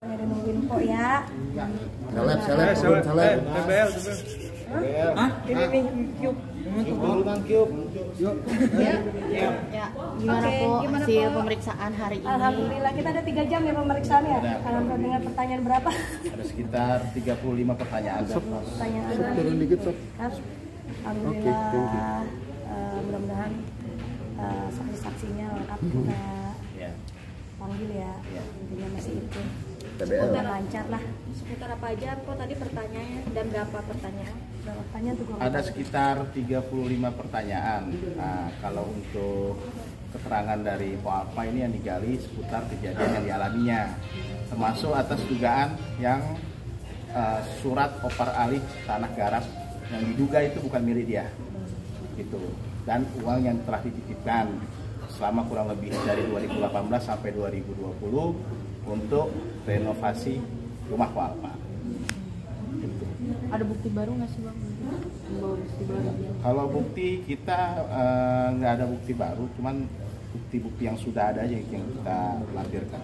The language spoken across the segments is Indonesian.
Ada nungguin po ya. Salep. Hah? Ini cube. Ya, gimana po hasil pemeriksaan hari ini? Alhamdulillah kita ada 3 jam ya pemeriksaan ya. Alhamdulillah dengan pertanyaan berapa? Ada sekitar 35 pertanyaan. Pertanyaan. Turun dikit, Sob. Alhamdulillah. Mudah-mudahan saksi-saksinya lengkap kita panggil ya. Intinya masih itu. Semoga lancar lah. Seputar apa aja kok tadi pertanyaannya dan berapa pertanyaan? Berapa pertanyaan tuh? Ada sekitar 35 pertanyaan. Nah, kalau untuk keterangan dari Po Alfa ini yang digali seputar kejadian yang dialaminya, termasuk atas dugaan yang surat opar alih tanah garap yang diduga itu bukan milik dia, gitu. Dan uang yang telah dititipkan selama kurang lebih dari 2018 sampai 2020 untuk renovasi rumah Po Alfa. Gitu. Ada bukti baru nggak sih Bang? Bukti baru. Kalau bukti kita nggak ada bukti baru, cuman bukti-bukti yang sudah ada aja yang kita lampirkan.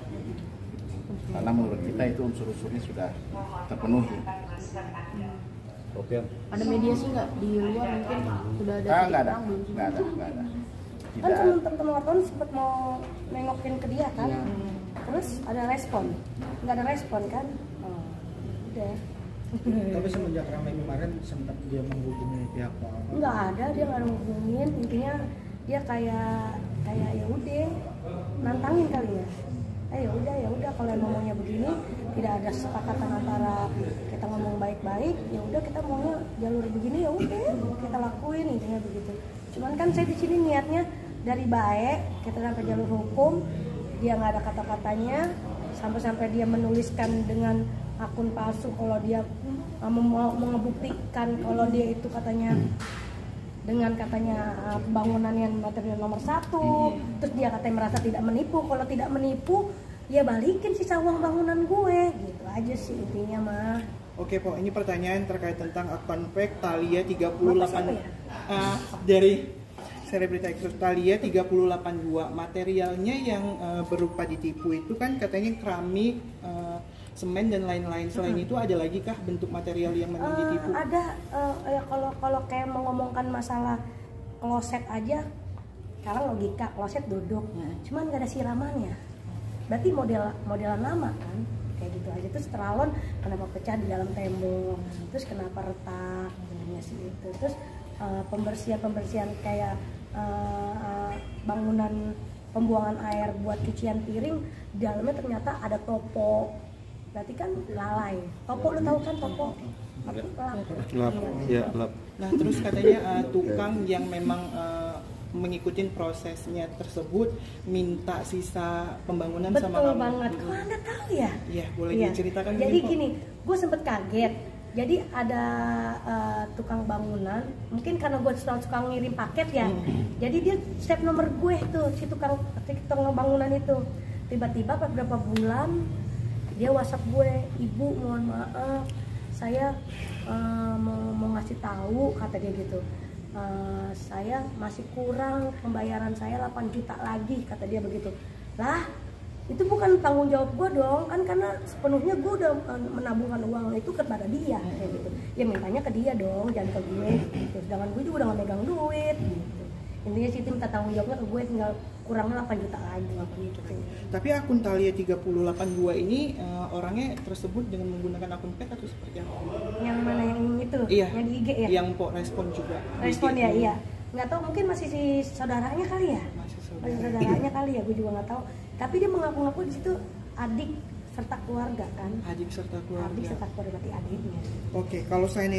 Karena menurut kita itu unsur-unsurnya sudah terpenuhi. Oke. Ada mediasi nggak di luar mungkin sudah ada? Nggak ada. Kan teman-teman wartawan sempat mau nengokin ke dia kan, terus ada respon, nggak ada respon kan? Udah. Tapi semenjak ramai kemarin sempat dia menghubungi pihak Po Alfa? Nggak ada, dia nggak ngehubungin. Intinya dia kayak ya udah nantangin kali ya. Ya udah kalau emang maunya begini, tidak ada kesepakatan antara kita ngomong baik-baik, ya udah kita maunya jalur begini, ya udah kita lakuin, intinya begitu. Cuman kan saya di sini niatnya dari baik, kita sampai jalur hukum, dia nggak ada kata-katanya, sampai dia menuliskan dengan akun palsu kalau dia mau ngebuktikan kalau dia itu katanya dengan katanya pembangunan yang material nomor 1, terus dia katanya merasa tidak menipu. Kalau tidak menipu, ya balikin sisa uang bangunan gue, gitu aja sih intinya mah. Oke Po, ini pertanyaan terkait tentang akun fake Thalia 38 ya? Dari Selebrita Express Thalia 382. Materialnya yang berupa ditipu itu kan katanya keramik, semen dan lain-lain. Selain itu ada lagi kah bentuk material yang memang ditipu? Ada ya kalau kayak mengomongkan masalah kloset aja, sekarang logika kloset duduk, cuman nggak ada siramannya. Berarti modelan lama kan, kayak gitu aja. Terus teralon kenapa pecah di dalam tembok, terus kenapa retak, sebenarnya sih itu. Terus pembersihan kayak bangunan pembuangan air buat cucian piring, di dalamnya ternyata ada topo. Berarti kan lalai. Topo lu tahu kan topo? Lap. Nah terus katanya tukang yang memang mengikuti prosesnya tersebut minta sisa pembangunan. Betul sama kamu. Betul banget. Kok Anda tahu ya? Iya, boleh diceritakan. Jadi gini, gue sempet kaget. Jadi ada tukang bangunan, mungkin karena gue suka ngirim paket ya. Jadi dia save nomor gue tuh, si tukang bangunan itu. Tiba-tiba beberapa bulan dia WhatsApp gue, "Ibu, mohon maaf, saya mau ngasih tahu," kata dia gitu. "Saya masih kurang pembayaran saya 8 juta lagi," kata dia begitu. Lah, itu bukan tanggung jawab gue dong, kan karena sepenuhnya gue udah menabungkan uang itu kepada dia, kayak gitu. Ya mintanya ke dia dong, jangan ke gue. Gitu. Sedangkan gue juga udah gak megang duit. Gitu. Intinya sih itu minta tanggung jawabnya ke gue, tinggal kurangnya 8 juta lagi. Gitu. Tapi akun Thalia 382 ini orangnya tersebut dengan menggunakan akun fake atau seperti apa? Yang mana yang itu? Iya. Yang di IG ya? Yang Po respon juga. Respon ya, iya. Nggak tahu, mungkin masih si saudaranya kali ya? Masih saudaranya kali ya, gue juga nggak tahu. Tapi dia mengaku-ngaku di situ adik serta keluarga kan? Adik serta keluarga. Adik serta keluarga, berarti adiknya. Oke, kalau saya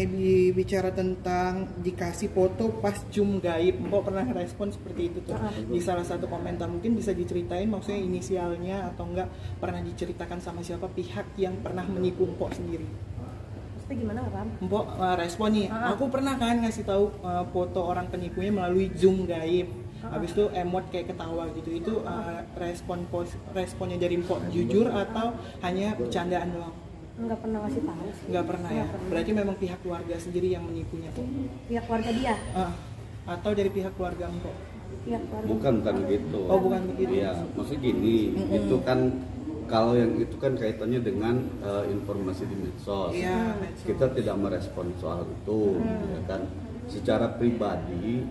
bicara tentang dikasih foto pas Zoom gaib, Mbok pernah respon seperti itu tuh di salah satu komentar. Mungkin bisa diceritain maksudnya inisialnya atau enggak, pernah diceritakan sama siapa pihak yang pernah menipu Mbok sendiri? Maksudnya gimana Ram? Mbok respon nih, aku pernah kan ngasih tahu foto orang penipunya melalui Zoom gaib. Habis itu emot kayak ketawa gitu. Itu responnya dari Mpok jujur atau hanya bercandaan doang? Nggak pernah ngasih tahu sih. Nggak pernah ya? Berarti memang pihak keluarga sendiri yang menipunya Mpok? Pihak keluarga dia? Atau dari pihak keluarga Mpok? Pihak keluarga. Bukan begitu. Oh bukan begitu? Iya, maksudnya gini, itu kan kalau yang itu kan kaitannya dengan informasi di medsos. Iya, medsos. Kita tidak merespon soal itu, ya kan. Secara pribadi,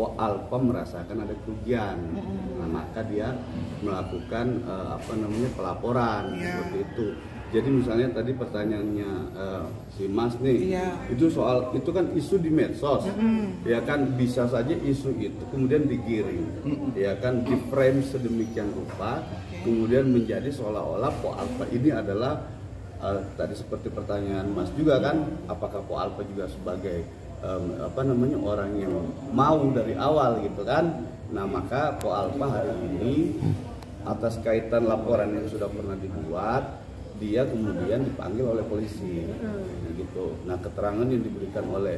Alfa merasakan ada kerugian, nah, maka dia melakukan pelaporan seperti itu. Jadi misalnya tadi pertanyaannya si Mas nih, itu soal itu kan isu di medsos, ya kan, bisa saja isu itu kemudian digiring, ya kan, di frame sedemikian rupa, kemudian menjadi seolah-olah Alfa ini adalah tadi seperti pertanyaan Mas juga kan, apakah Alfa juga sebagai orang yang mau dari awal gitu kan. Nah, maka Alfa hari ini atas kaitan laporan yang sudah pernah dibuat, dia kemudian dipanggil oleh polisi, gitu. Nah, keterangan yang diberikan oleh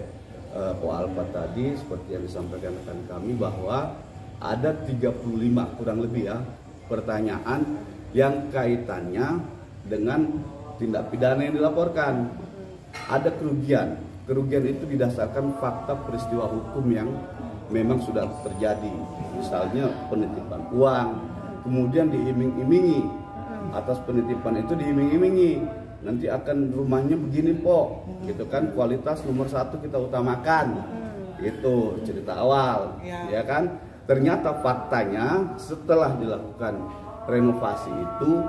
Alfa tadi seperti yang disampaikan rekan kami bahwa ada 35 kurang lebih ya pertanyaan yang kaitannya dengan tindak pidana yang dilaporkan. Ada kerugian itu didasarkan fakta peristiwa hukum yang memang sudah terjadi, misalnya penitipan uang, kemudian diiming-imingi, atas penitipan itu diiming-imingi, nanti akan rumahnya begini gitu kan, kualitas nomor 1 kita utamakan, itu cerita awal, ya kan. Ternyata faktanya setelah dilakukan renovasi itu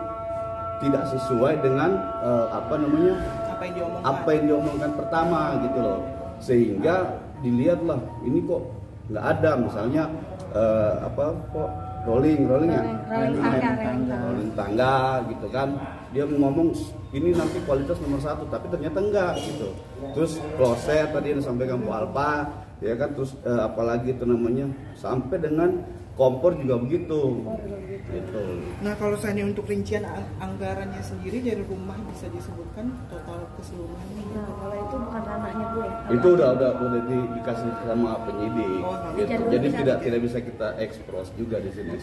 tidak sesuai dengan apa yang diomongkan pertama gitu loh, sehingga dilihatlah ini kok nggak ada misalnya rolling tangga gitu kan, dia ngomong ini nanti kualitas nomor 1 tapi ternyata enggak gitu. Terus kloset tadi yang disampaikan Bu Alfa, ya kan, terus apalagi itu namanya sampai dengan kompor juga begitu. Gitu. Nah, kalau seandainya untuk rincian anggarannya sendiri dari rumah bisa disebutkan total keseluruhannya? Nah, kalau itu bukan ranahnya gue. Itu udah dikasih sama penyidik. Gitu. Jadi tidak bisa kita ekspos juga di sini.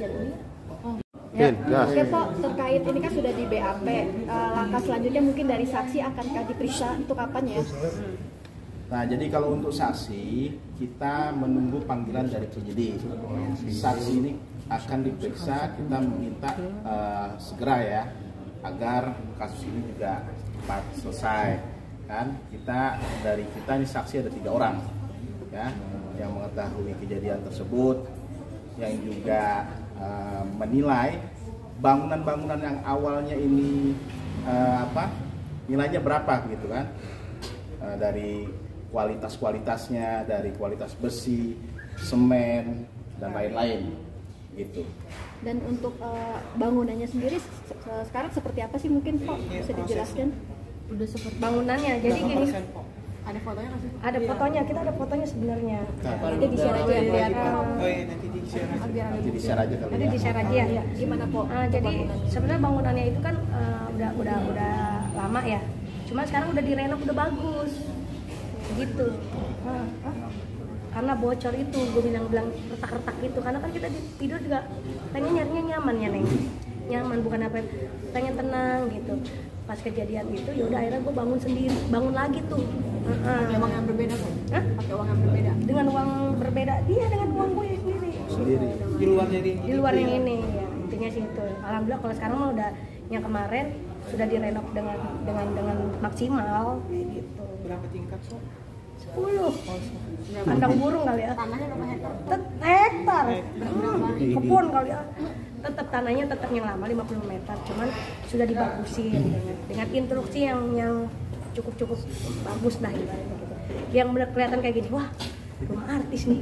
Oke Pak, terkait ini kan sudah di BAP, langkah selanjutnya mungkin dari saksi akankah diperiksa untuk kapan ya? Nah, jadi kalau untuk saksi, kita menunggu panggilan dari penyidik. Saksi ini akan diperiksa, kita meminta segera ya, agar kasus ini juga cepat selesai. Kan kita ini saksi ada 3 orang, ya, yang mengetahui kejadian tersebut, yang juga menilai bangunan-bangunan yang awalnya ini nilainya berapa gitu kan, dari kualitasnya, dari kualitas besi, semen, dan lain-lain gitu. Dan untuk bangunannya sendiri sekarang seperti apa sih, mungkin Pak bisa dijelaskan? Udah seperti bangunannya, jadi gini. Ada fotonya nggak sih? Ada fotonya, kita ada fotonya sebenarnya. Nanti di-share aja biar nanti di-share aja kali ya. Nanti di-share aja ya. Gimana Pak? Jadi sebenarnya bangunannya itu kan udah lama ya. Cuma sekarang udah direnov, udah bagus. Gitu. Karena bocor itu, gue bilang retak-retak gitu. Karena kan kita tidur juga pengen nyarinya nyaman ya Neng. Nyaman, bukan apa, pengen tenang gitu. Pas kejadian itu ya udah akhirnya gue bangun lagi tuh. Pakai uang yang berbeda kok? Pakai uang yang berbeda? Dengan uang berbeda, dia dengan uang gue sendiri. Di luar yang ini ya, intinya sih itu. Alhamdulillah kalau sekarang mah udah yang kemarin sudah direnov dengan maksimal kayak gitu. Berapa tingkat so? 10. Kandang burung kali ya. Tanahnya berapa hektar? Hektar. Kebun kali ya. Tetap tanahnya tetap yang lama 50 meter, cuman sudah dibagusin dengan instruksi yang cukup bagus lah ibaratnya gitu. Yang benar kelihatan kayak gini, wah, rumah artis nih.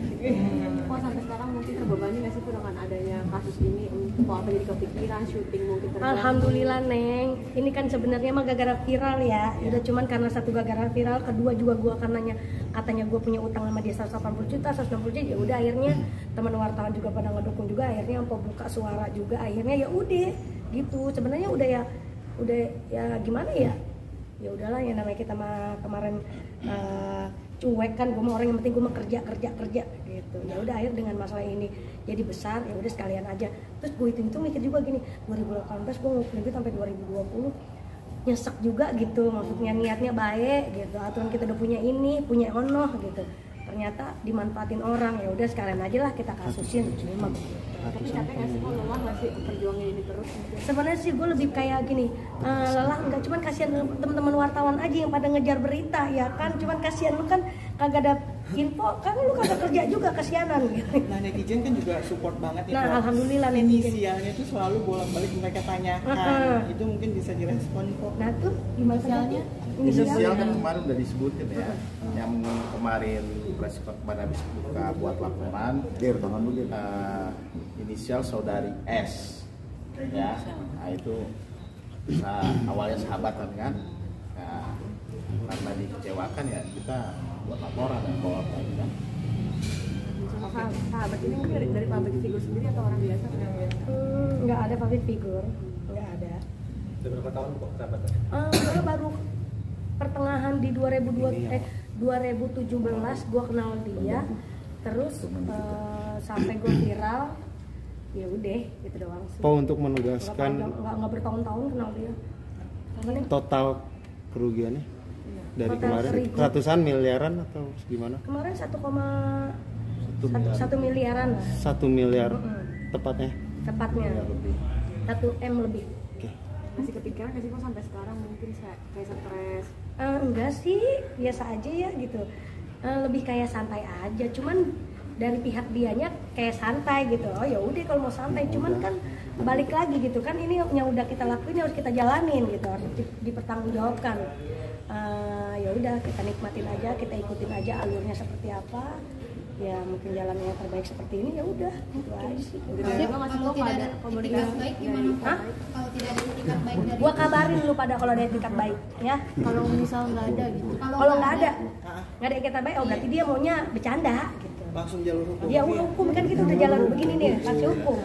Sampai sekarang mungkin terbebani nggak sih dengan adanya kasus ini, untuk apa jadi kepikiran syuting mungkin terjadi? Alhamdulillah Neng, ini kan sebenarnya mah gara-gara viral ya. Udah cuman karena satu gara-gara viral, kedua juga gua katanya gue punya utang sama dia 180 juta, 160 juta, ya udah akhirnya teman wartawan juga pada ngedukung juga, akhirnya mau buka suara juga, akhirnya ya udah gitu. Sebenarnya udah ya gimana ya? Ya udahlah, ya namanya kita mah kemarin cuek kan, gue mau orang yang penting gue mau kerja gitu. Ya udah akhir dengan masalah ini jadi besar, ya udah sekalian aja. Terus gue itu mikir juga gini, 2018 gue ngumpulin duit sampai 2020 nyesek juga gitu, maksudnya niatnya baik gitu, aturan kita udah punya ini, punya ono gitu. ternyata dimanfaatin orang, ya udah sekalian aja lah kita kasusin. Tapi capek nggak sih kok, lelah nggak sih perjuangin ini terus? Sebenarnya sih gue lebih kayak gini, lelah enggak, cuman kasihan teman-teman wartawan aja yang pada ngejar berita ya kan, cuman kasihan lu kan kagak ada info, kan lu kagak kerja juga, kasihanan gitu. Nah netizen kan juga support banget ya. Nah, Kok. alhamdulillah netizen. Inisialnya tuh selalu bolak-balik mereka tanyakan. Itu mungkin bisa direspon kok. Nah tuh gimana inisialnya? Inisial kan kemarin udah disebutin ya, yang kemarin preskon kemarin habis buka buat laporan, inisial saudari S, ya, nah itu awalnya sahabatan kan, nah, karena dikecewakan ya kita buat laporan dan bawa apa kan. Sahabat ini mungkin dari public figure sendiri atau orang biasa? Nggak ada public figure, nggak ada. Sudah berapa tahun kok sahabatan? Gue baru pertengahan di 2017 gue kenal dia, terus sampai gue viral, ya udah gitu doang sih. Untuk menegaskan nggak bertahun-tahun kenal dia. Makanya total kerugiannya dari Total kemarin seribu. ratusan miliaran atau gimana? kemarin 1 miliaran lah 1 miliar Mm-mm. tepatnya. tepatnya, 1 M lebih. Oke. Masih kepikiran nggak sih kok sampai sekarang mungkin kayak stres? Enggak sih, biasa aja ya gitu. Lebih kayak santai aja, cuman dari pihak dianya kayak santai gitu. Oh ya udah kalau mau santai, cuman kan balik lagi gitu kan, ini yang udah kita lakuin harus kita jalanin gitu, harus dipertanggungjawabkan. Ya udah kita nikmatin aja, kita ikutin aja alurnya seperti apa. Ya mungkin jalannya yang terbaik seperti ini, ya udah itu aja sih. Kalau tidak ada komunikasi baik gimana? Hah? Kalau tidak ada etikat baik dari Gua kabarin lu pada kalau ada etikat baik ya. kalau misal nggak ada gitu. Kalau nggak ada etikat baik, oh berarti dia maunya bercanda gitu. Langsung jalur hukum. Ya hukum kan gitu, udah jalan begini nih, kasih hukum.